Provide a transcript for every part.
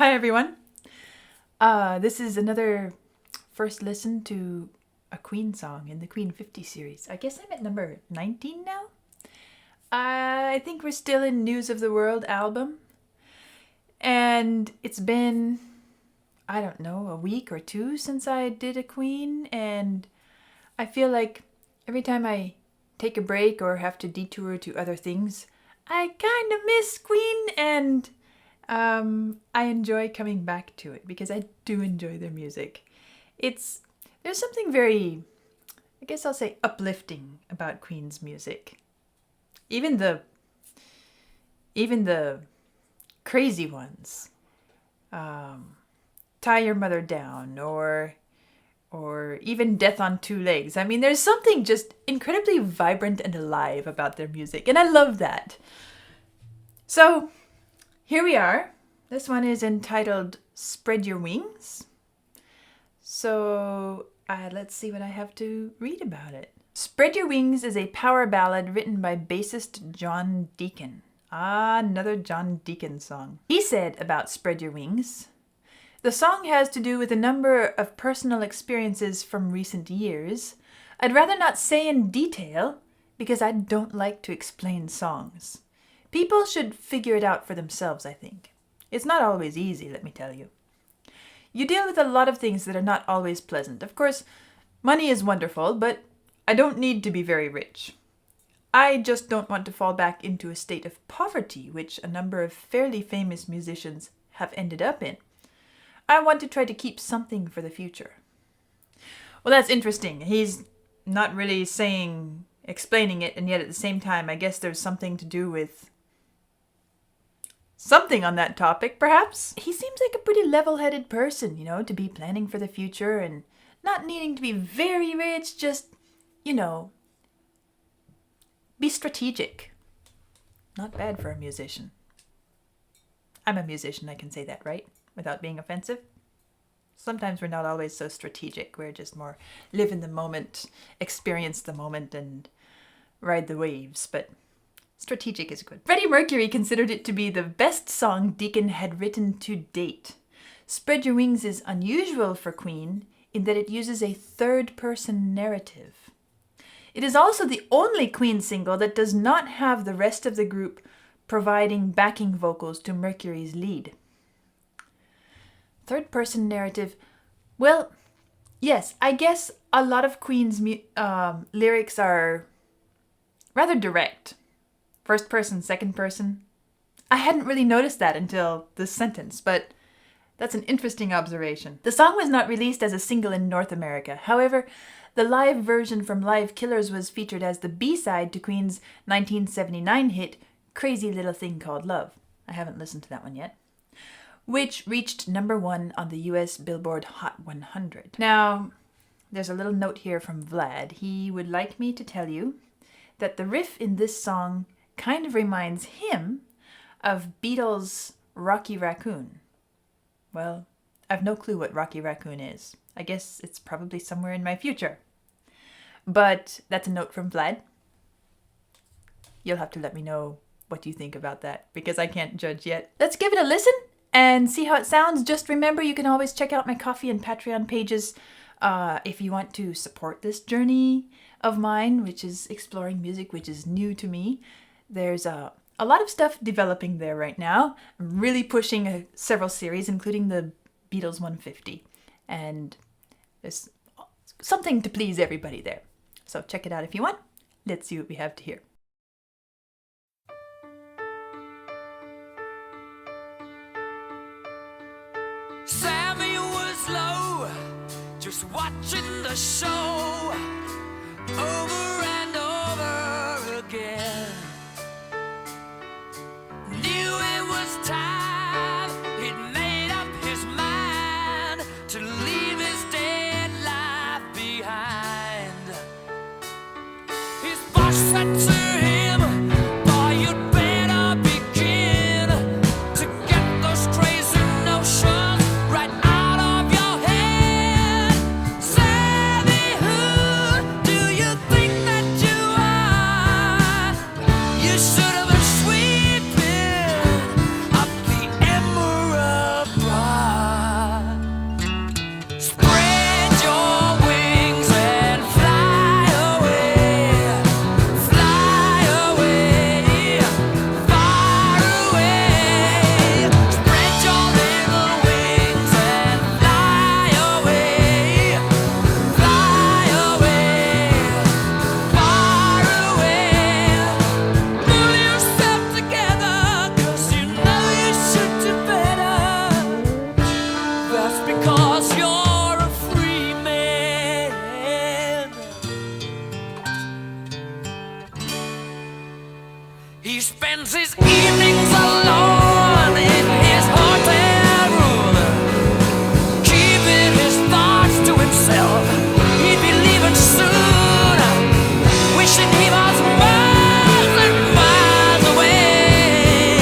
Hi everyone. This is another first listen to a Queen song in the Queen 50 series. I guess I'm at number 19 now. I think we're still in News of the World album. And it's been, I don't know, a week or two since I did a Queen. And I feel like every time I take a break or have to detour to other things, I kind of miss Queen, and I enjoy coming back to it because I do enjoy their music. There's something very, I guess I'll say, uplifting about Queen's music. Even the crazy ones, Tie Your Mother Down, or even Death on Two Legs. I mean, there's something just incredibly vibrant and alive about their music, and I love that. So, here we are. This one is entitled Spread Your Wings. So, let's see what I have to read about it. Spread Your Wings is a power ballad written by bassist John Deacon. Another John Deacon song. He said about Spread Your Wings, "The song has to do with a number of personal experiences from recent years. I'd rather not say in detail because I don't like to explain songs. People should figure it out for themselves, I think. It's not always easy, let me tell you. You deal with a lot of things that are not always pleasant. Of course, money is wonderful, but I don't need to be very rich. I just don't want to fall back into a state of poverty, which a number of fairly famous musicians have ended up in. I want to try to keep something for the future." Well, that's interesting. He's not really explaining it, and yet at the same time, I guess there's something to do with something on that topic, perhaps. He seems like a pretty level-headed person, to be planning for the future and not needing to be very rich, just, be strategic. Not bad for a musician. I'm a musician, I can say that, right? Without being offensive. Sometimes we're not always so strategic. We're just more live in the moment, experience the moment, and ride the waves, but strategic is good. Freddie Mercury considered it to be the best song Deacon had written to date. Spread Your Wings is unusual for Queen in that it uses a third-person narrative. It is also the only Queen single that does not have the rest of the group providing backing vocals to Mercury's lead. Third-person narrative. Well, yes, I guess a lot of Queen's lyrics are rather direct. First person, second person. I hadn't really noticed that until this sentence, but that's an interesting observation. The song was not released as a single in North America. However, the live version from Live Killers was featured as the B-side to Queen's 1979 hit, Crazy Little Thing Called Love. I haven't listened to that one yet. Which reached number 1 on the US Billboard Hot 100. Now, there's a little note here from Vlad. He would like me to tell you that the riff in this song kind of reminds him of Beatles' Rocky Raccoon. Well, I've no clue what Rocky Raccoon is. I guess it's probably somewhere in my future. But that's a note from Vlad. You'll have to let me know what you think about that, because I can't judge yet. Let's give it a listen and see how it sounds. Just remember, you can always check out my Ko-fi and Patreon pages if you want to support this journey of mine, which is exploring music, which is new to me. There's a lot of stuff developing there right now. I'm really pushing several series, including the Beatles 150. And there's something to please everybody there. So check it out if you want. Let's see what we have to hear. Sammy was low, just watching the show over and over again. Knew it was time, he'd made up his mind to leave his dead life behind. His boss said to him, "Boy, you'd better begin to get those crazy notions right out of your head. Sammy, who do you think that you are? You should have been sweeping up the Emerald Broad." He spends his evenings alone in his hotel room, keeping his thoughts to himself. He'd be leaving soon, wishing he was miles and miles away.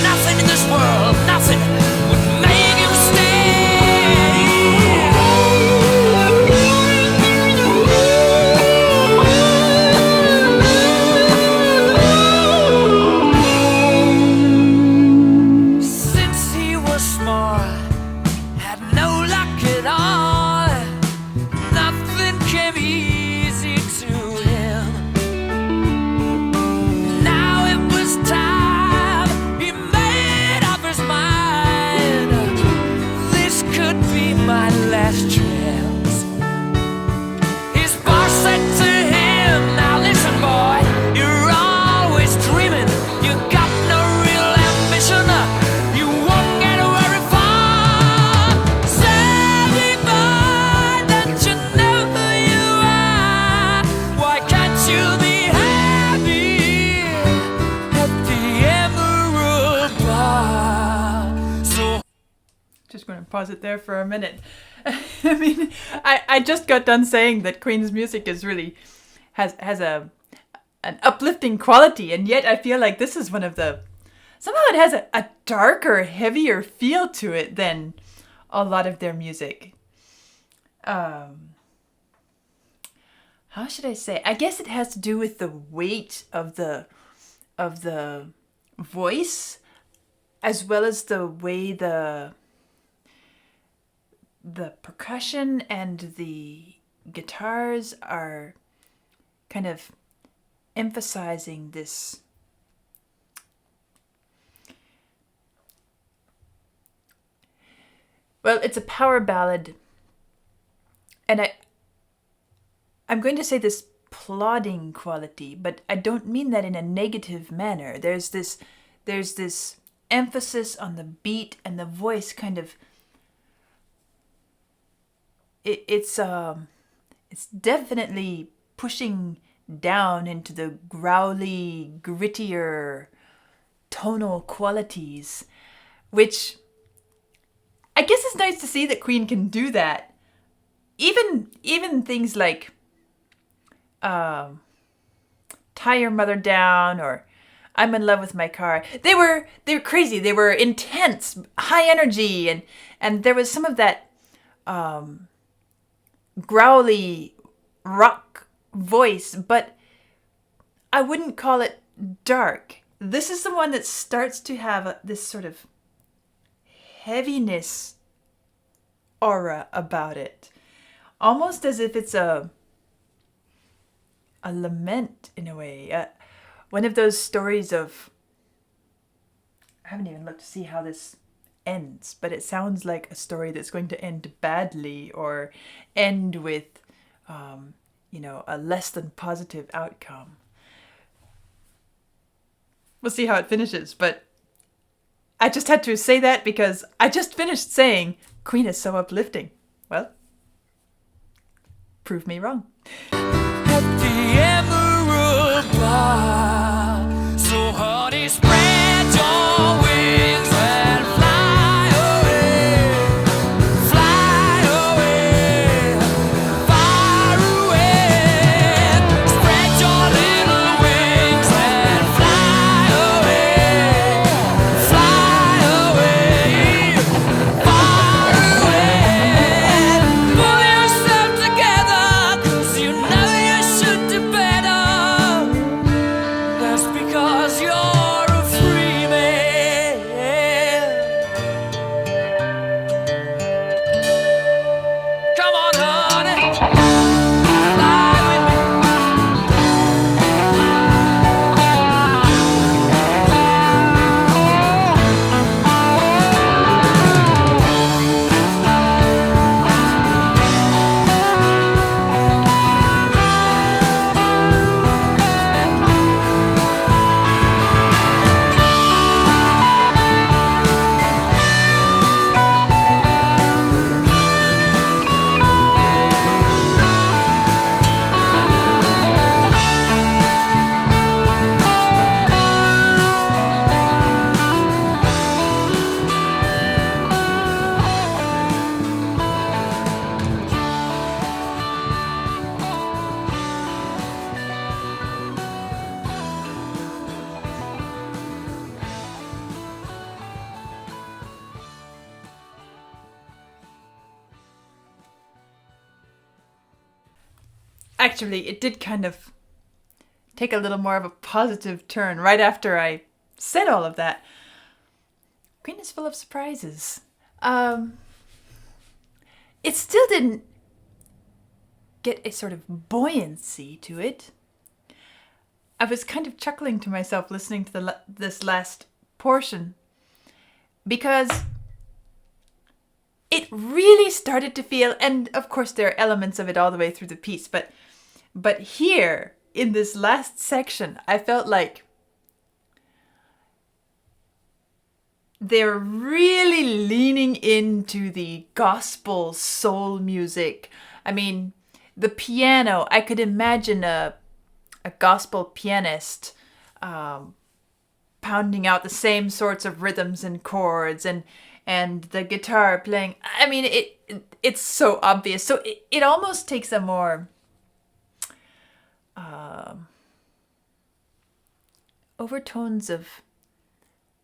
Nothing in this world, nothing would make him Since he was small, had no luck at all. Nothing came easy to him. Now it was time, he made up his mind. This could be my last chance. His boss said to him, now listen boy, you're always dreaming. You got no real ambition. You won't get very far. Say boy that you know who you are. Why can't you be happy at the Emerald Bar? So Just going to pause it there for a minute. I mean, I just got done saying that Queen's music is really has an uplifting quality, and yet I feel like this is one of the, somehow it has a darker, heavier feel to it than a lot of their music. How should I say? I guess it has to do with the weight of the voice, as well as the way the percussion and the guitars are kind of emphasizing this well, it's a power ballad, and I'm going to say this plodding quality, but I don't mean that in a negative manner. There's this emphasis on the beat, and the voice kind of it's definitely pushing down into the growly, grittier tonal qualities, which I guess it's nice to see that Queen can do that. Even things like Tie Your Mother Down or I'm in Love with My Car. They were crazy. They were intense, high energy, and there was some of that growly rock voice, but I wouldn't call it dark. This is the one that starts to have this sort of heaviness aura about it, almost as if it's a lament in a way. One of those stories of, I haven't even looked to see how this ends, but it sounds like a story that's going to end badly or end with a less than positive outcome. We'll see how it finishes, but I just had to say that because I just finished saying Queen is so uplifting. Well, prove me wrong. at the Emerald Bar. So honey, spread your wings and fly away, far away. Spread your little wings and fly away, far away. Pull yourself together, 'cause you know Actually, it did kind of take a little more of a positive turn right after I said all of that. Queen is full of surprises. It still didn't get a sort of buoyancy to it. I was kind of chuckling to myself listening to this last portion because it really started to feel, and of course there are elements of it all the way through the piece, but here in this last section, I felt like they're really leaning into the gospel soul music. I mean, the piano, I could imagine a gospel pianist pounding out the same sorts of rhythms and chords, and the guitar playing. I mean, it's so obvious. So it almost takes a more overtones of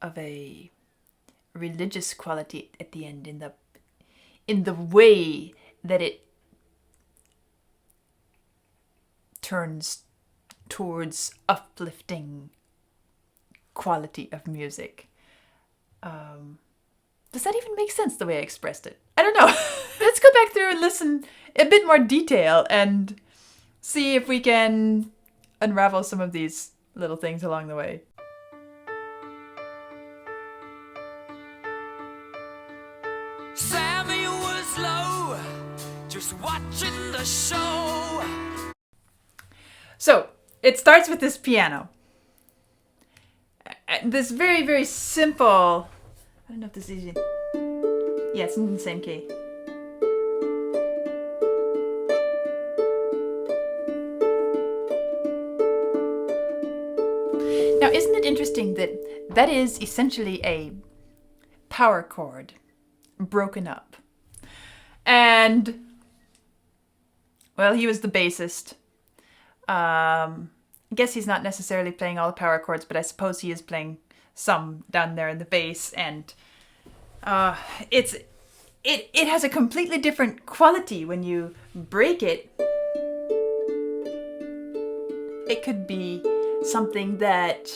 a religious quality at the end in the way that it turns towards uplifting quality of music. Does that even make sense the way I expressed it? I don't know. Let's go back through and listen a bit more detail and see if we can unravel some of these little things along the way. Sammy was low, just watching the show. So, it starts with this piano. This very, very simple... I don't know if this is easy. Yeah, it's in the same key. Now, isn't it interesting that that is essentially a power chord broken up? And, well, he was the bassist. I guess he's not necessarily playing all the power chords, but I suppose he is playing some down there in the bass, and it has a completely different quality when you break it. It could be something that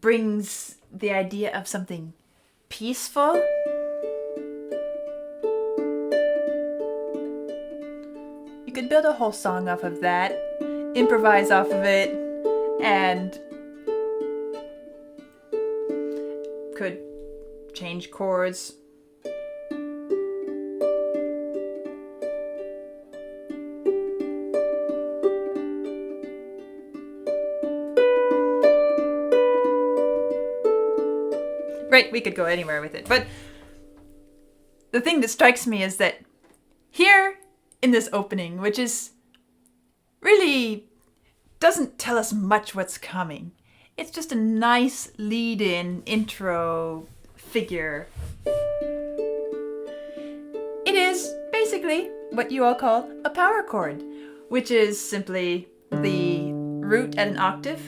brings the idea of something peaceful. You could build a whole song off of that, improvise off of it, and could change chords. Right, we could go anywhere with it. But the thing that strikes me is that here in this opening, which is really doesn't tell us much what's coming. It's just a nice lead-in intro figure. It is basically what you all call a power chord, which is simply the root at an octave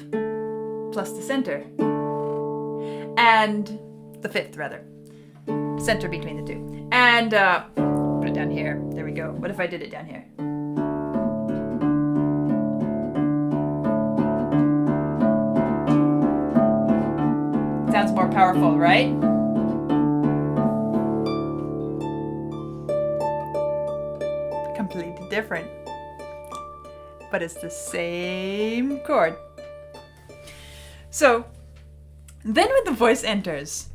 plus the center. And the fifth, rather. Center between the two. And put it down here. There we go. What if I did it down here? Sounds more powerful, right? Completely different. But it's the same chord. So, then when the voice enters,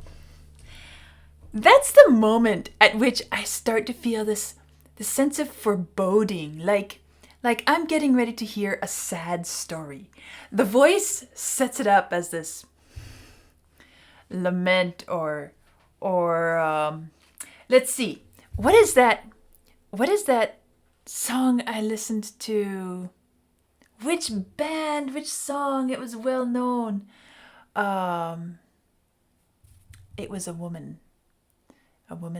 that's the moment at which I start to feel this sense of foreboding, like I'm getting ready to hear a sad story. The voice sets it up as this lament or let's see, what is that song I listened to? Which band, which song? It was well known. It was a woman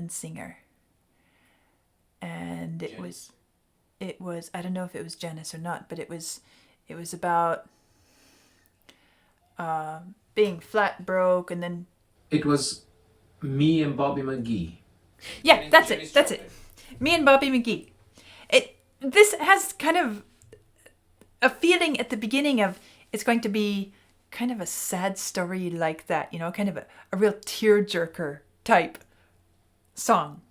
singer, and it was I don't know if it was Janice or not, but it was about being flat broke, and then it was Me and Bobby McGee. Yeah, that's it. Me and Bobby McGee. this has kind of a feeling at the beginning of it's going to be kind of a sad story like that, kind of a real tearjerker type song.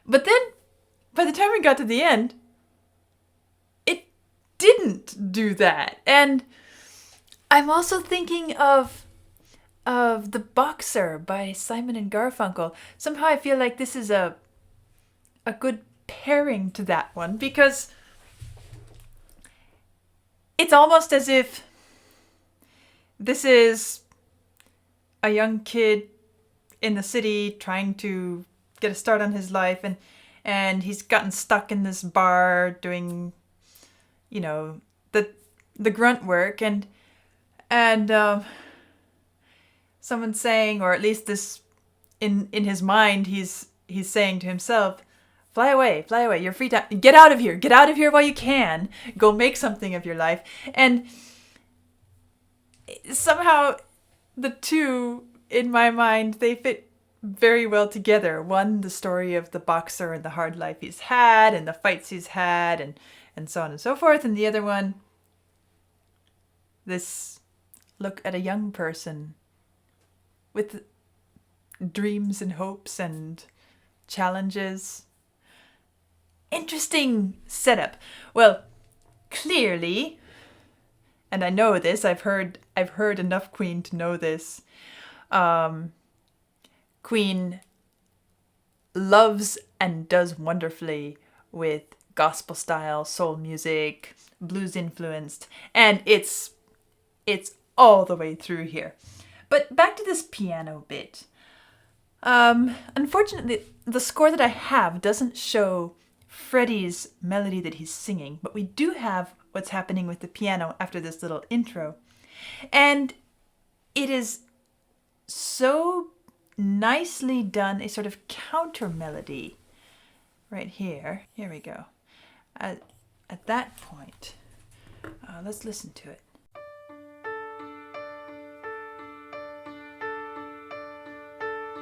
But then, by the time we got to the end, it didn't do that. And I'm also thinking of The Boxer by Simon and Garfunkel. Somehow I feel like this is a good pairing to that one, because it's almost as if this is a young kid in the city trying to get a start on his life, and he's gotten stuck in this bar doing, the grunt work, and someone's saying, or at least this in his mind, he's saying to himself, fly away, you're free to get out of here while you can, go make something of your life. And somehow the two, in my mind, they fit very well together. One, the story of the boxer and the hard life he's had and the fights he's had and so on and so forth. And the other one, this look at a young person with dreams and hopes and challenges. Interesting setup. Well, clearly, and I know this, I've heard enough Queen to know this. Queen loves and does wonderfully with gospel style, soul music, blues influenced, and it's all the way through here. But back to this piano bit. Unfortunately, the score that I have doesn't show Freddie's melody that he's singing, but we do have what's happening with the piano after this little intro. And it is so nicely done, a sort of counter melody right here. Here we go. At that point, let's listen to it.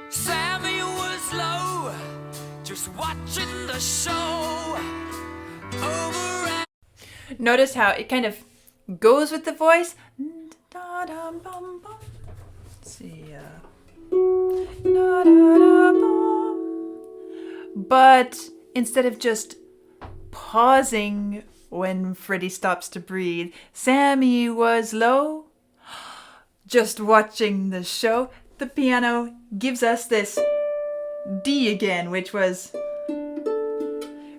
Sammy was low, just watching the show over and Notice how it kind of goes with the voice. Let's see. But instead of just pausing when Freddie stops to breathe, Sammy was low, just watching the show. The piano gives us this D again, which was,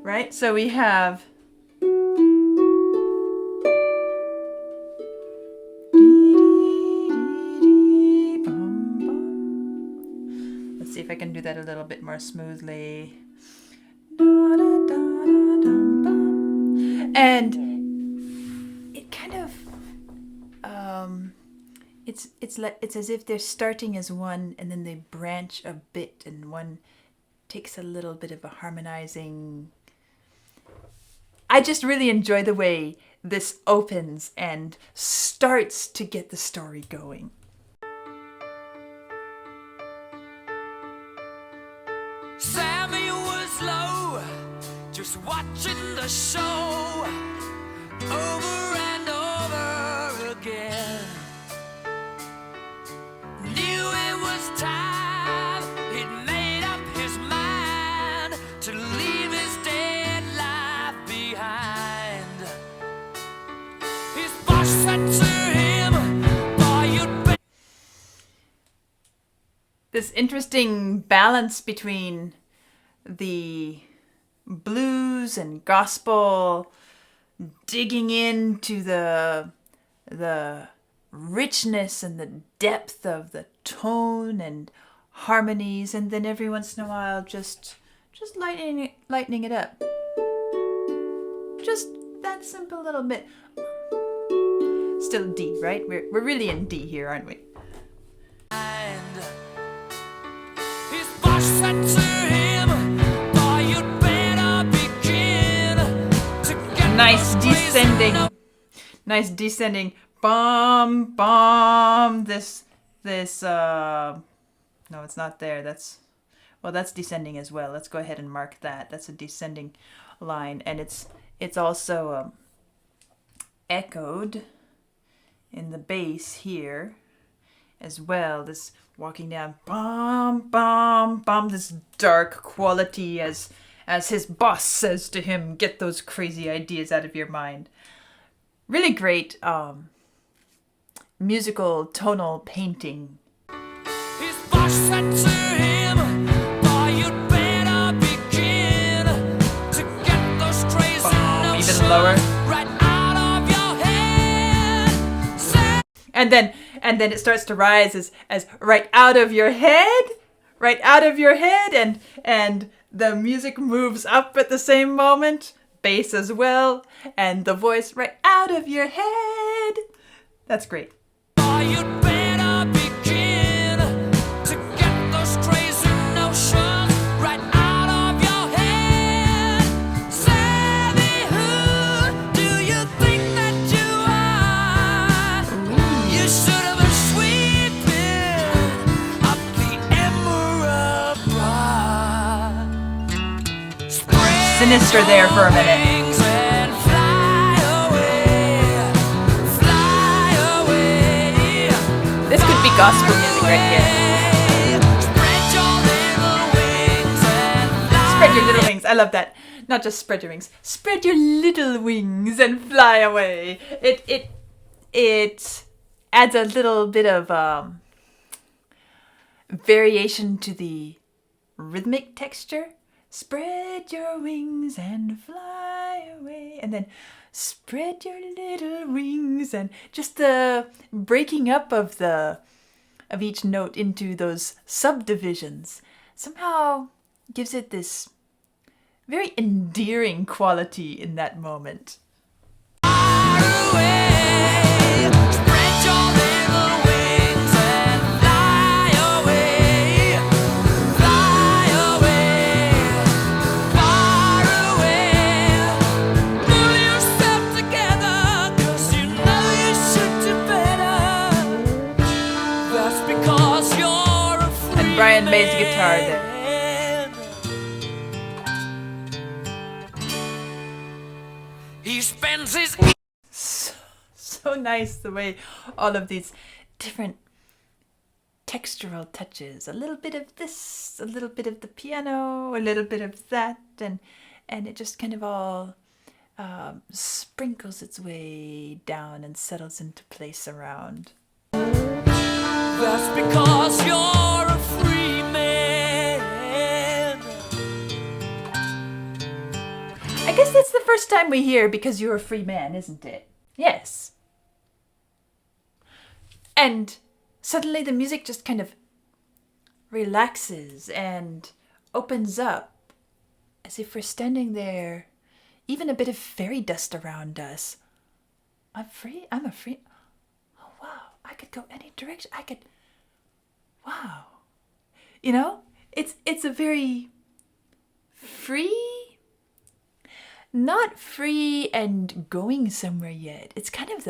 right? So we have let's see if I can do that a little bit more smoothly. And it kind of it's as if they're starting as one and then they branch a bit, and one takes a little bit of a harmonizing. I just really enjoy the way this opens and starts to get the story going. Sammy was low, just watching the show over and over again. Knew it was time, he'd made up his mind to leave his dead life behind. His boss said to him, boy, you'd be. This interesting balance between the blues and gospel, digging into the richness and the depth of the tone and harmonies, and then every once in a while just lightening it up. Just that simple little bit. Still D, right? We're really in D here, aren't we? His boss said to him, boy, you'd better begin to get Nice those ways descending. in a- Nice descending. Bum bum. This no, it's not there. That's descending as well. Let's go ahead and mark that. That's a descending line, and it's it's also echoed in the bass here as well. This walking down, bum, bum, bum, this dark quality as his boss says to him, get those crazy ideas out of your mind. Really great musical tonal painting. His boss said to him, boy, you'd better begin to get those crazy notions Even lower. right out of your head. And then it starts to rise as right out of your head, right out of your head, and the music moves up at the same moment, bass as well, and the voice right out of your head. That's great. Boy, you'd better begin to get those crazy notions right out of your head. Sally, who do you think that you are? You should have been sweeping up the Emerald Broad. Sinister there for a minute. Wings and fly away, fly away. This could be gospel music right here. Spread your little wings and fly. Spread your little wings. I love that. Not just spread your wings. Spread your little wings and fly away. It adds a little bit of variation to the rhythmic texture. Spread your wings and fly away. And then spread your little wings, and just the breaking up of each note into those subdivisions somehow gives it this very endearing quality in that moment. Far away. Spread your little wings and fly away, fly away, far away. Pull yourself together, 'cause you know you should do better. That's because you're a free And Brian May's guitar there. man. He spends his So nice the way all of these different textural touches, a little bit of this, a little bit of the piano, a little bit of that, and it just kind of all sprinkles its way down and settles into place around. That's because you're a free man. I guess that's the first time we hear "because you're a free man," isn't it? Yes. And suddenly the music just kind of relaxes and opens up as if we're standing there, even a bit of fairy dust around us. I'm free? I'm a free... Oh, wow. I could go any direction. Wow. You know? It's a very free... Not free and going somewhere yet. It's kind of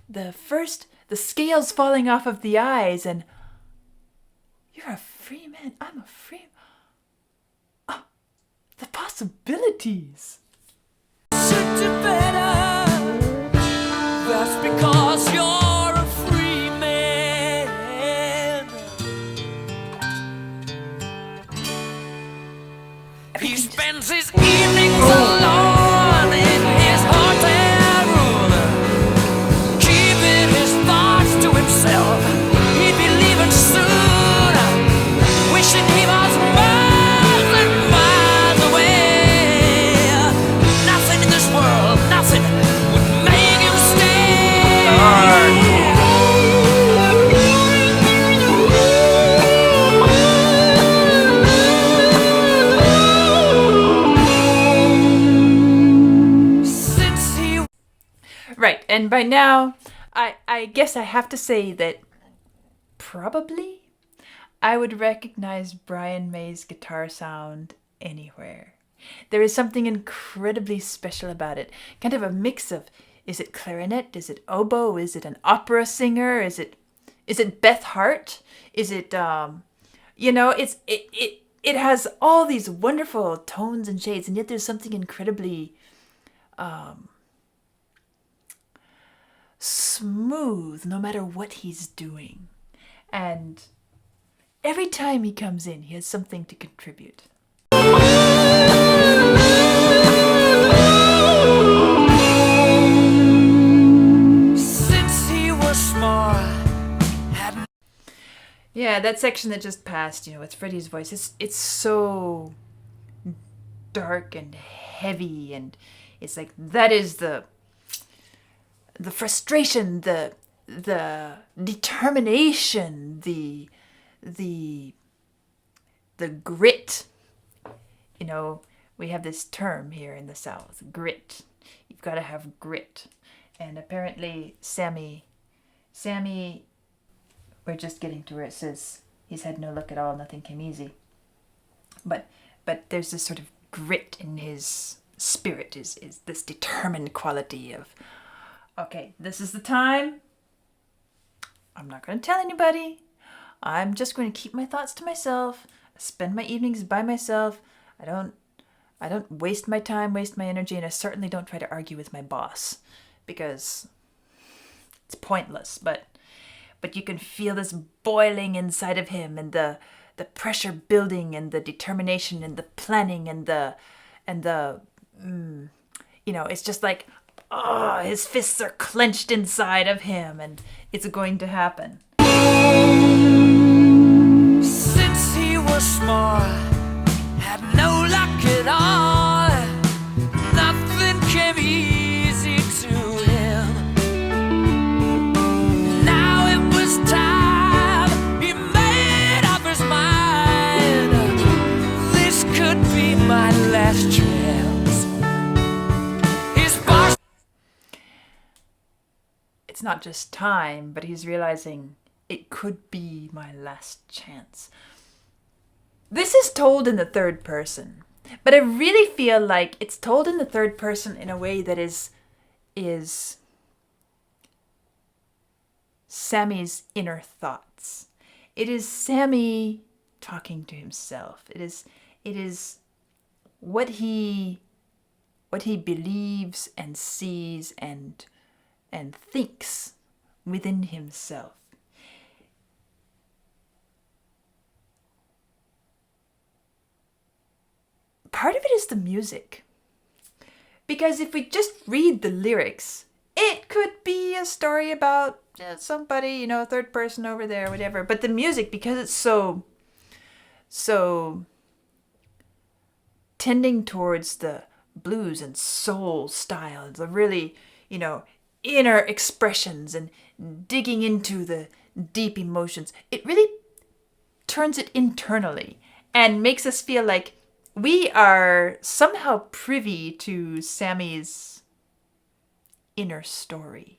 the first... The scales falling off of the eyes, and you're a free man. I'm a free... Oh, the possibilities. Should do better. That's because you're a free man. He spends his evenings alone in his hotel room, keeping his thoughts to himself. He'd be leaving soon, wishing he was miles and miles away. Nothing in this world, nothing would make him stay. Since he Right, and by now, I guess I have to say that probably I would recognize Brian May's guitar sound anywhere. There is something incredibly special about it. Kind of a mix of, is it clarinet? Is it oboe? Is it an opera singer? Is it Beth Hart? Is it it has all these wonderful tones and shades, and yet there's something incredibly smooth no matter what he's doing. And every time he comes in, he has something to contribute. Since he was small, yeah, that section that just passed, with Freddie's voice, it's so dark and heavy, and it's like that is the frustration, the determination, the grit. We have this term here in the South, grit. You've got to have grit. And apparently Sammy, we're just getting to where it says he's had no luck at all, nothing came easy. But there's this sort of grit in his spirit, is this determined quality of, okay, this is the time. I'm not going to tell anybody. I'm just going to keep my thoughts to myself. I spend my evenings by myself. I don't waste my time, waste my energy, and I certainly don't try to argue with my boss because it's pointless. But you can feel this boiling inside of him, and the pressure building, and the determination, and the planning, and the it's just like, his fists are clenched inside of him, and it's going to happen. Since he was small, had no luck at all. Nothing came easy to him. Now it was time he made up his mind. This could be my last chance. His boss. It's not just time, but he's realizing it could be my last chance. This is told in the third person, but I really feel like it's told in the third person in a way that is Sammy's inner thoughts. It is Sammy talking to himself. It is what he believes and sees and thinks within himself. Part of it is the music. Because if we just read the lyrics, it could be a story about somebody, third person over there, whatever. But the music, because it's so tending towards the blues and soul style, the really, inner expressions and digging into the deep emotions, it really turns it internally and makes us feel like we are somehow privy to Sammy's inner story.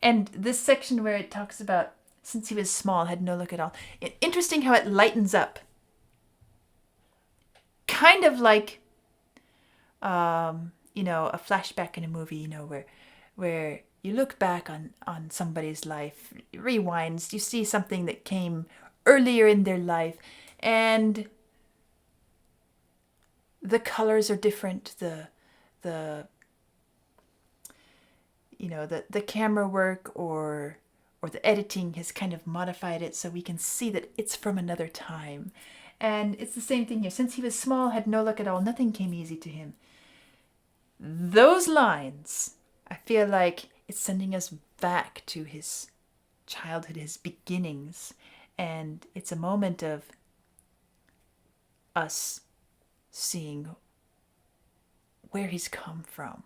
And this section where it talks about since he was small, had no luck at all. Interesting how it lightens up. Kind of like, a flashback in a movie, where you look back on somebody's life, it rewinds, you see something that came earlier in their life, and the colors are different, the camera work or the editing has kind of modified it so we can see that it's from another time. And it's the same thing here. Since he was small, had no luck at all, nothing came easy to him. Those lines, I feel like it's sending us back to his childhood, his beginnings. And it's a moment of us seeing where he's come from,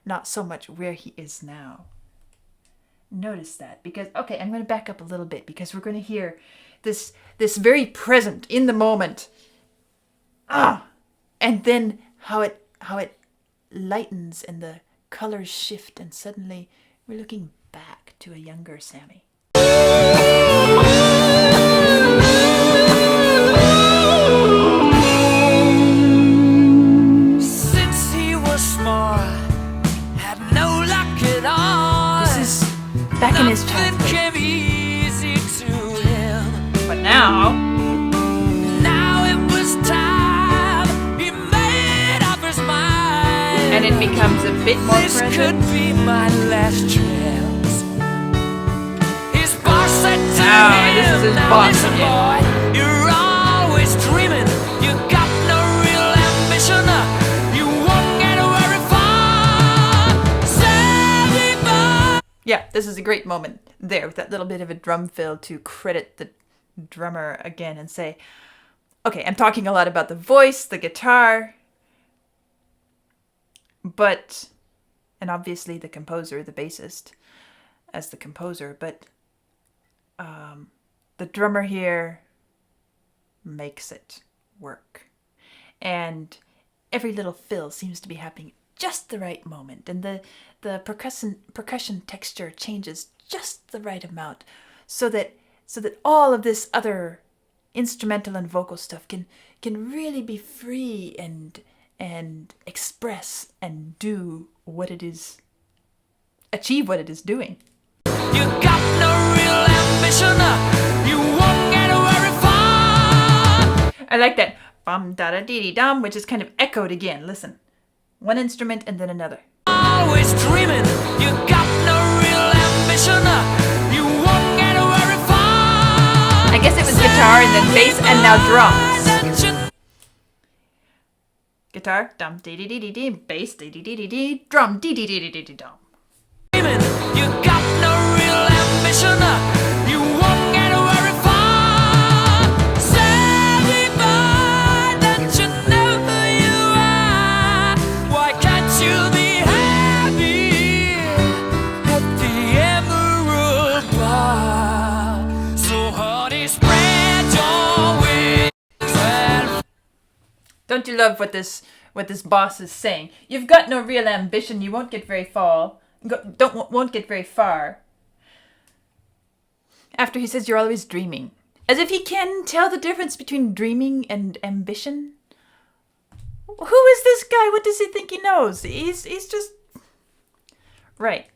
not so much where he is now. Notice that, because, okay, I'm going to back up a little bit because we're going to hear this very present, in the moment, and then how it lightens and the colors shift, and suddenly we're looking back to a younger Sammy. Since he was small, had no luck at all. This is back in his childhood. Nothing came easy to him. But now it was time he made then it becomes a bit more this present. could be my last chance. His boss said to him, this is his now boss listen, again. boy, you're always dreaming. You got no real ambition. You won't get very far. Savvy boy. Yeah, this is a great moment there with that little bit of a drum fill to credit the drummer again and say, okay, I'm talking a lot about the voice, the guitar, but, and obviously the composer, the bassist as the composer, but the drummer here makes it work. And every little fill seems to be happening just the right moment, and the percussion texture changes just the right amount so that all of this other instrumental and vocal stuff can really be free and express and do what it is, achieve what it is doing. You got no real ambition. You won't get very far. I like that bum da da dee dee dum, which is kind of echoed again. Listen, one instrument and then another. Always dreaming. You got no real ambition. You won't get very far. I guess it was guitar and then bass and now drums. Guitar, dum dee dee dee dee dee, bass dee dee dee dee dee, drum dee dee dee dee dee dee dum. You got no real ambition. You won't get very far. Savvy boy, don't you know who you are? Why can't you be happy at the Emerald Bar? So honey, spread your wings and Don't you love what this boss is saying? You've got no real ambition. You won't get very far. Won't get very far. After he says you're always dreaming, as if he can tell the difference between dreaming and ambition. Who is this guy? What does he think he knows? He's just right.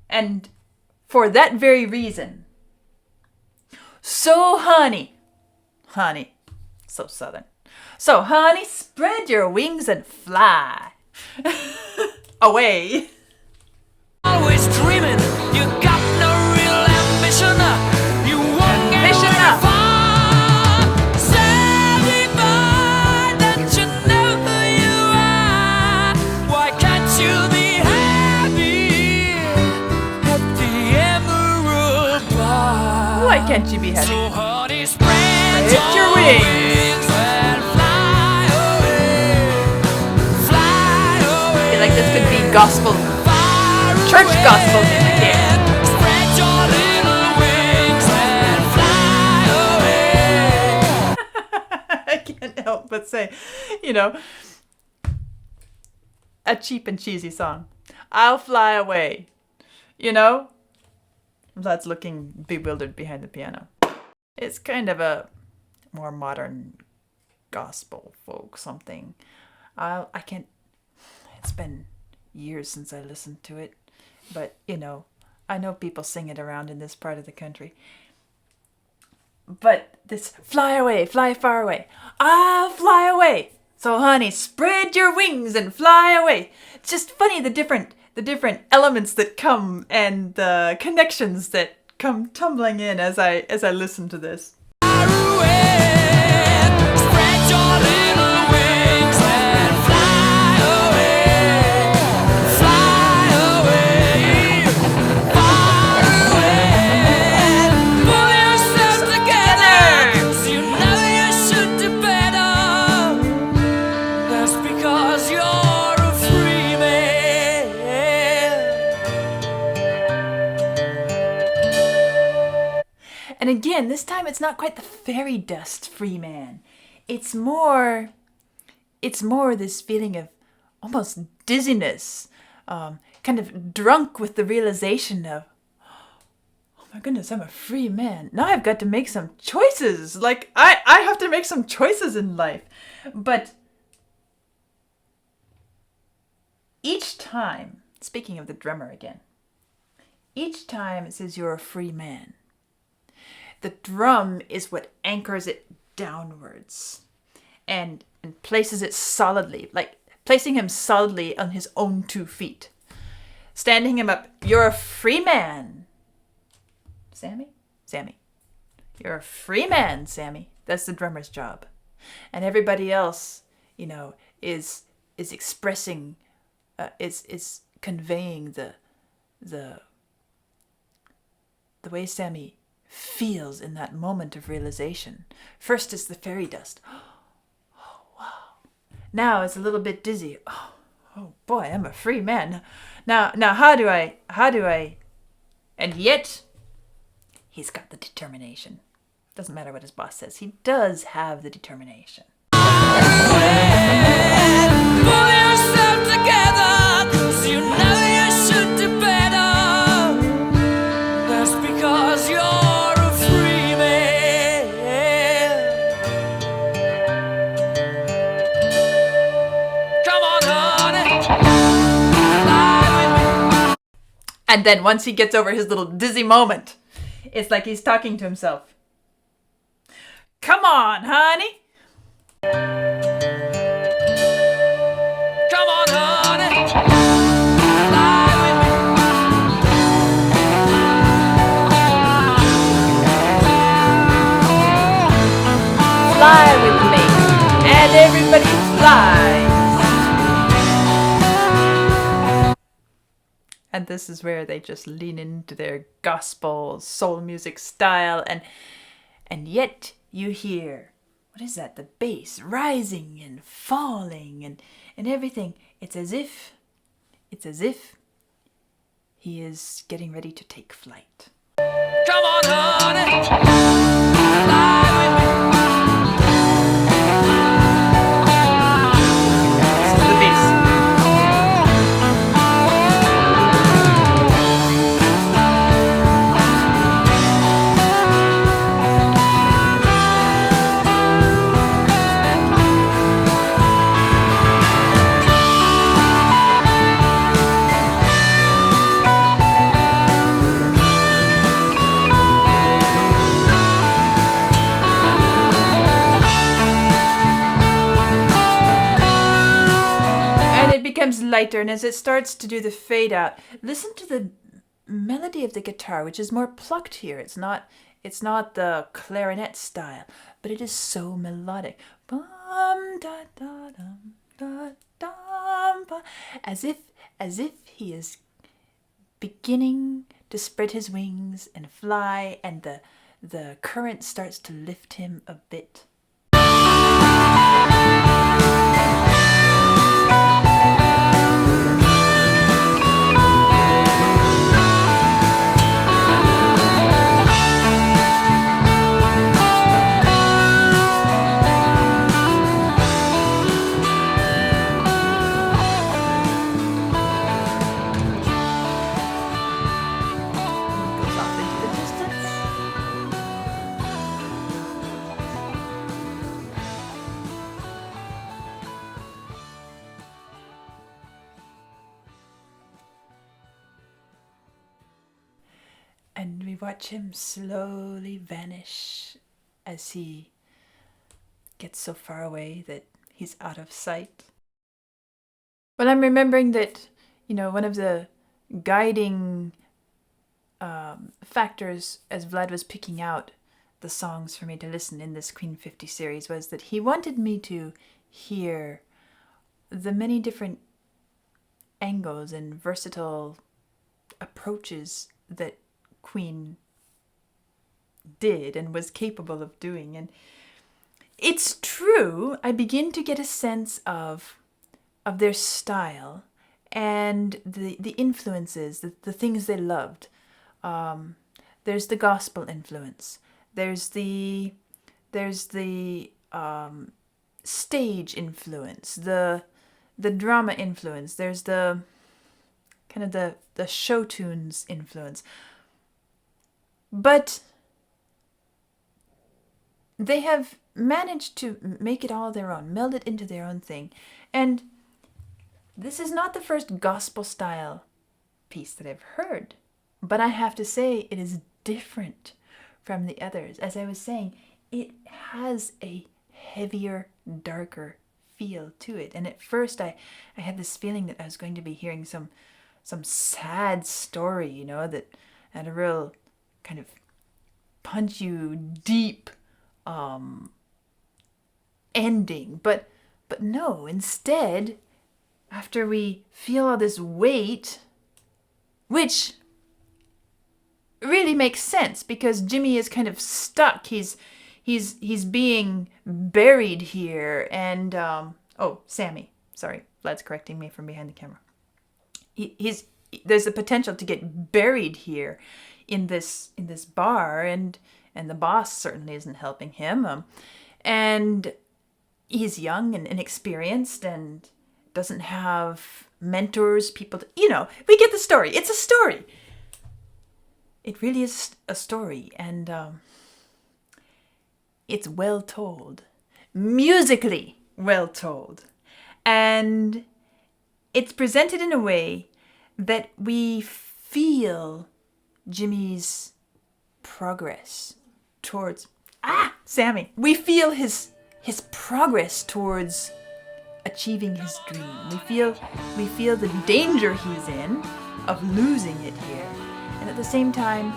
And for that very reason. So honey, so southern. So honey, spread your wings and fly away. always dreaming. You got no real ambition. You won't get very far. Savvy boy, don't you know who you are? Why can't you be happy at the Emerald Bar? Why can't you be happy? So honey, spread Spread your wings. and fly away. Fly away. I feel like this could be gospel, church gospel music here. Spread your little wings and fly away. I can't help but say, a cheap and cheesy song. I'll fly away. Vlad's looking bewildered behind the piano. It's kind of a more modern gospel folk something. I can't. It's been years since I listened to it, but I know people sing it around in this part of the country. But this fly away, fly far away. I'll fly away. So honey, spread your wings and fly away. It's just funny the different elements that come and the connections that come tumbling in as I listen to this. Far away. Spread your little wings and fly away. Fly away. Far away. Pull yourself together. 'Cause you know you should do better. That's because you're a free man. And again, this time it's not quite the fairy dust free man. It's more this feeling of almost dizziness, kind of drunk with the realization of, oh my goodness, I'm a free man. Now I've got to make some choices. Like, I have to make some choices in life. But each time, speaking of the drummer again, each time it says you're a free man, the drum is what anchors it downwards and places it solidly, like placing him solidly on his own 2 feet, standing him up. You're a free man, Sammy. Sammy, you're a free man, Sammy. That's the drummer's job, and everybody else, is expressing, is conveying the way Sammy feels in that moment of realization. First is the fairy dust. Oh, wow. Now it's a little bit dizzy. Oh boy, I'm a free man. Now how do I, and yet he's got the determination. Doesn't matter what his boss says. He does have the determination. Pull yourself together, 'cause you know you should do better. That's because you're a free man. Come on, honey. Fly with me. And then once he gets over his little dizzy moment, it's like he's talking to himself. Come on, honey. Come on, honey. Fly with me. Fly with me. And everybody flies. And this is where they just lean into their gospel soul music style, and yet you hear, what is that? The bass rising and falling and everything. It's as if he is getting ready to take flight. Come on, honey. Fly with me. This is the bass. Becomes lighter, and as it starts to do the fade out, listen to the melody of the guitar, which is more plucked here. It's not the clarinet style, but it is so melodic. Bum, da, da, dum, da, dum, ba. As if he is beginning to spread his wings and fly, and the current starts to lift him a bit. And we watch him slowly vanish as he gets so far away that he's out of sight. Well, I'm remembering that, one of the guiding factors as Vlad was picking out the songs for me to listen in this Queen 50 series was that he wanted me to hear the many different angles and versatile approaches that Queen did and was capable of doing. And it's true, I begin to get a sense of their style and the influences, the things they loved. There's the gospel influence. There's the stage influence, the drama influence. There's the kind of the show tunes influence. But they have managed to make it all their own, meld it into their own thing. And this is not the first gospel style piece that I've heard, but I have to say it is different from the others. As I was saying, it has a heavier, darker feel to it. And at first I had this feeling that I was going to be hearing some sad story, you know, that had a real kind of punch you deep ending. But no, instead, after we feel all this weight, which really makes sense because Jimmy is kind of stuck. He's being buried here, and oh, Sammy, sorry, Vlad's correcting me from behind the camera. There's the potential to get buried here in this bar, and the boss certainly isn't helping him. And he's young and inexperienced and doesn't have mentors, people to, you know, we get the story. It's a story. It really is a story, and it's well told, musically well told, and it's presented in a way that we feel Jimmy's progress towards Sammy. We feel his progress towards achieving his dream. We feel the danger he's in of losing it here. And at the same time,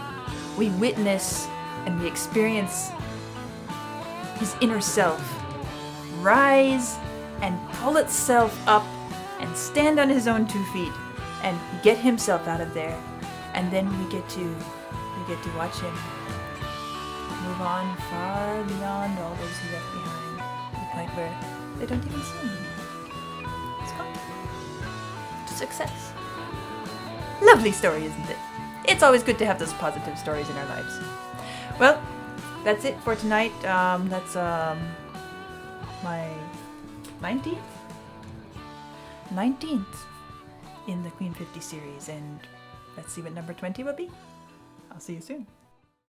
we witness and we experience his inner self rise and pull itself up and stand on his own 2 feet and get himself out of there. And then we get to watch him move on far beyond all those he left behind, to the point where they don't even see him. It's gone. Success. Lovely story, isn't it? It's always good to have those positive stories in our lives. Well, that's it for tonight. That's my 19th in the Queen 50 series, and let's see what number 20 will be. I'll see you soon.